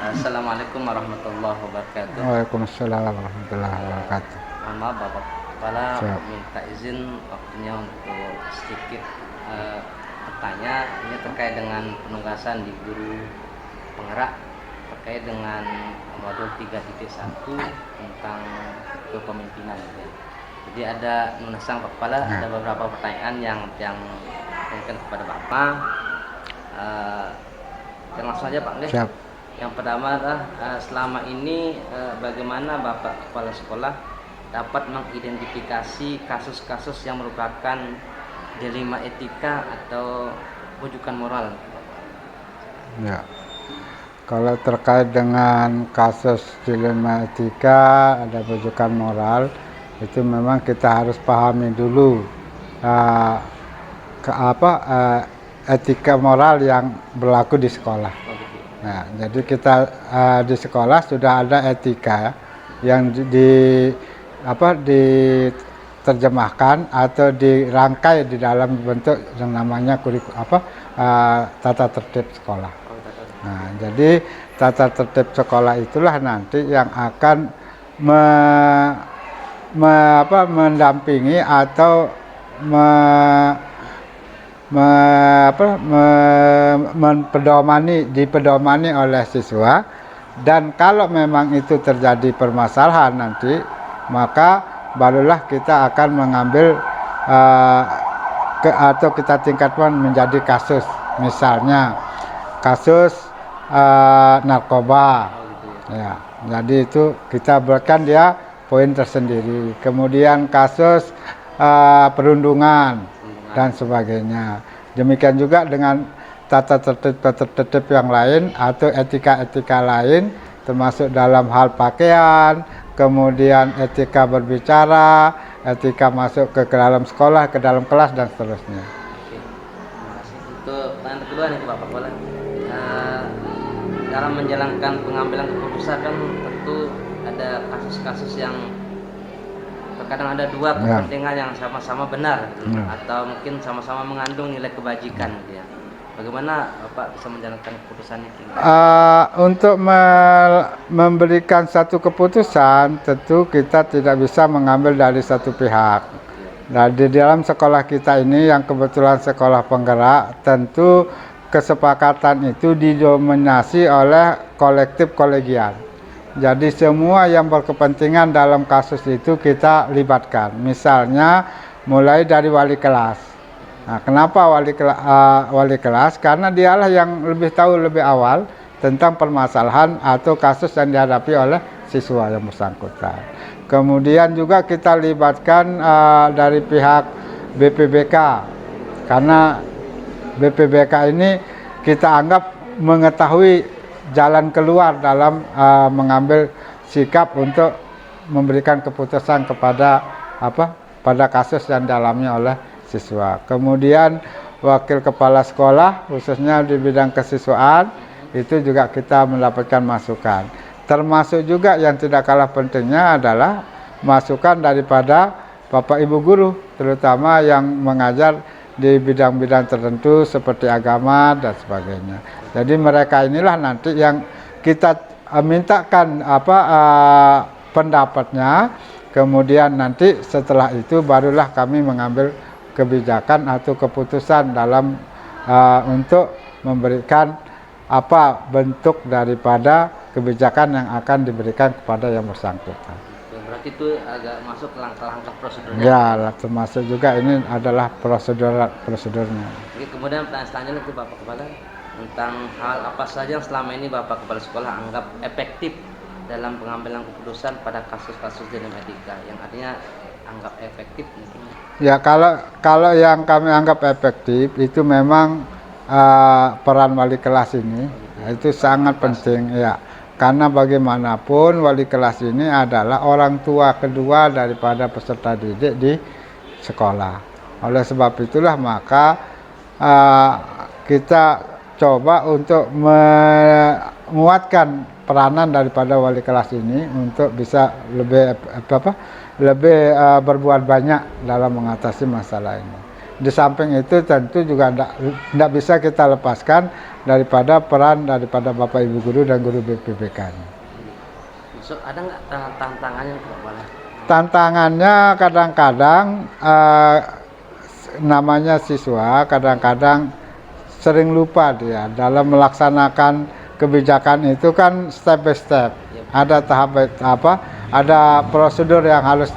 Assalamualaikum warahmatullahi wabarakatuh. Waalaikumsalam warahmatullahi wabarakatuh. Mohon maaf Bapak Kepala, Siap. minta izin waktunya untuk sedikit bertanya. Ini terkait dengan penugasan di guru penggerak terkait dengan modul 3.1 tentang kepemimpinan. Ya. Jadi ada nulisang Pak Kepala, ada beberapa pertanyaan yang mungkin kepada Bapak. Kita langsung aja Pak. Siap. Yang pertama adalah selama ini bagaimana Bapak Kepala Sekolah dapat mengidentifikasi kasus-kasus yang merupakan dilema etika atau rujukan moral? Ya. Kalau terkait dengan kasus dilema etika ada rujukan moral, itu memang kita harus pahami dulu etika moral yang berlaku di sekolah. Nah, jadi kita di sekolah sudah ada etika yang diterjemahkan atau dirangkai di dalam bentuk yang namanya tata tertib sekolah. Nah, jadi tata tertib sekolah itulah nanti yang akan mendampingi atau dipedomani oleh siswa, dan kalau memang itu terjadi permasalahan nanti, maka barulah kita akan mengambil atau kita tingkatkan menjadi kasus. Misalnya kasus narkoba, ya, jadi itu kita berikan dia poin tersendiri. Kemudian kasus perundungan dan sebagainya. Demikian juga dengan tata tertib yang lain atau etika-etika lain, termasuk dalam hal pakaian, kemudian etika berbicara, etika masuk ke dalam sekolah, ke dalam kelas, dan seterusnya. Oke, terima kasih. Untuk pertanyaan kedua nih Bapak Kepala, dalam menjalankan pengambilan keputusan kan tentu ada kasus-kasus yang terkadang ada dua kepentingan yang sama-sama benar gitu, atau mungkin sama-sama mengandung nilai kebajikan gitu ya. Bagaimana Bapak bisa menjalankan keputusan itu? Untuk memberikan satu keputusan, tentu kita tidak bisa mengambil dari satu pihak. Nah, di dalam sekolah kita ini yang kebetulan sekolah penggerak, tentu kesepakatan itu didominasi oleh kolektif kolegial. Jadi semua yang berkepentingan dalam kasus itu kita libatkan. Misalnya mulai dari wali kelas. Nah, kenapa wali kelas? Karena dialah yang lebih tahu lebih awal tentang permasalahan atau kasus yang dihadapi oleh siswa yang bersangkutan. Kemudian juga kita libatkan dari pihak BPBK, karena BPBK ini kita anggap mengetahui jalan keluar dalam mengambil sikap untuk memberikan keputusan pada kasus yang dialami oleh siswa. Kemudian wakil kepala sekolah khususnya di bidang kesiswaan itu juga kita mendapatkan masukan. Termasuk juga yang tidak kalah pentingnya adalah masukan daripada Bapak Ibu guru, terutama yang mengajar di bidang-bidang tertentu seperti agama dan sebagainya. Jadi mereka inilah nanti yang kita mintakan pendapatnya, kemudian nanti setelah itu barulah kami mengambil kebijakan atau keputusan dalam untuk memberikan bentuk daripada kebijakan yang akan diberikan kepada yang bersangkutan. Berarti itu agak masuk langkah-langkah prosedurnya. Ya, termasuk juga ini adalah prosedurnya. Oke, kemudian pertanyaan selanjutnya itu Bapak Kepala tentang hal apa saja yang selama ini Bapak Kepala Sekolah anggap efektif dalam pengambilan keputusan pada kasus-kasus dilema etika, yang artinya anggap efektif mungkin. Ya, kalau yang kami anggap efektif itu memang peran wali kelas ini itu sangat penting ya. Karena bagaimanapun wali kelas ini adalah orang tua kedua daripada peserta didik di sekolah. Oleh sebab itulah maka kita coba untuk menguatkan peranan daripada wali kelas ini untuk bisa lebih berbuat banyak dalam mengatasi masalah ini. Di samping itu tentu juga tidak bisa kita lepaskan daripada peran daripada Bapak Ibu guru dan guru BPPK. So, ada nggak tantangannya Pak Kepala? Tantangannya kadang-kadang namanya siswa kadang-kadang sering lupa dia dalam melaksanakan kebijakan itu kan step by step. Ada ada prosedur yang harus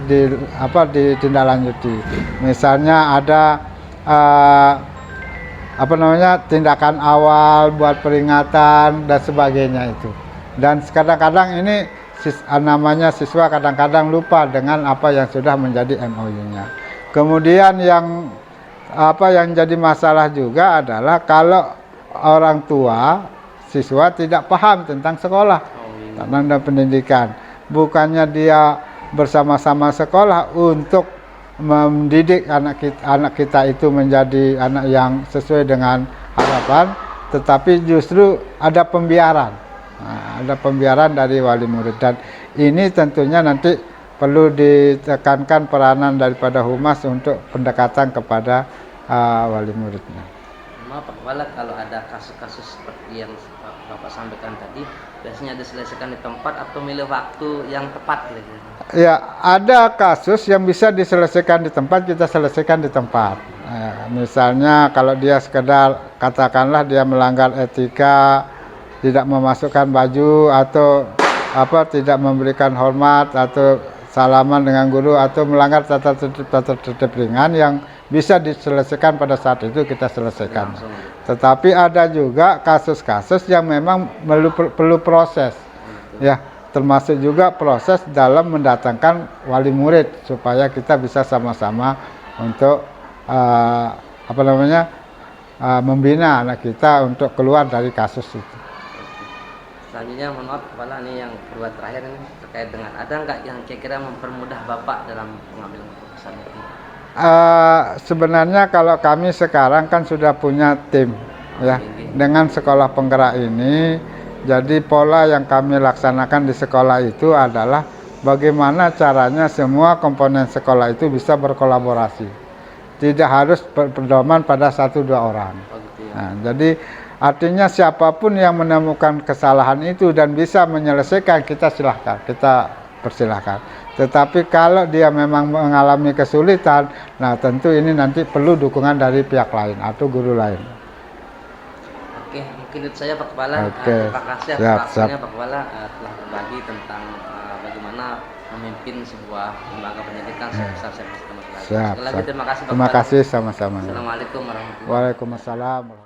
ditindaklanjuti. Misalnya ada tindakan awal buat peringatan dan sebagainya itu. Dan kadang-kadang ini namanya siswa kadang-kadang lupa dengan apa yang sudah menjadi MOU-nya. Kemudian yang jadi masalah juga adalah kalau orang tua siswa tidak paham tentang sekolah, tentang pendidikan. Bukannya dia bersama-sama sekolah untuk mendidik anak kita itu menjadi anak yang sesuai dengan harapan, tetapi justru ada pembiaran. Ada pembiaran dari wali murid, dan ini tentunya nanti perlu ditekankan peranan daripada humas untuk pendekatan kepada wali muridnya. Maaf Pak Kepala, kalau ada kasus-kasus seperti yang Bapak sampaikan tadi, biasanya diselesaikan di tempat atau milih waktu yang tepat gitu? Ya, ada kasus yang bisa diselesaikan di tempat, kita selesaikan di tempat. Misalnya kalau dia sekedar katakanlah dia melanggar etika, tidak memasukkan baju atau tidak memberikan hormat atau salaman dengan guru atau melanggar tata tertib ringan yang bisa diselesaikan pada saat itu, kita selesaikan. Tetapi ada juga kasus-kasus yang memang perlu proses, ya, termasuk juga proses dalam mendatangkan wali murid supaya kita bisa sama-sama untuk membina anak kita untuk keluar dari kasus itu. Selanjutnya, mohon maaf Kepala, ini yang kedua terakhir ini terkait dengan ada nggak yang kira-kira mempermudah Bapak dalam pengambilan keputusan ini? Sebenarnya kalau kami sekarang kan sudah punya tim, ya, dengan sekolah penggerak ini. Jadi pola yang kami laksanakan di sekolah itu adalah bagaimana caranya semua komponen sekolah itu bisa berkolaborasi, tidak harus berpedoman pada 1-2 orang. Nah, jadi artinya siapapun yang menemukan kesalahan itu dan bisa menyelesaikan, kita persilahkan. Tetapi kalau dia memang mengalami kesulitan, nah tentu ini nanti perlu dukungan dari pihak lain atau guru lain. Oke, mungkin itu saja Pak Kepala. Oke. Terima kasih atas waktunya Pak Kepala telah berbagi tentang bagaimana memimpin sebuah lembaga pendidikan sebesar Sektor Masyarakat. Sekali lagi terima kasih Pak Kepala. Terima kasih, sama-sama. Assalamualaikum warahmatullahi wabarakatuh. Waalaikumsalam.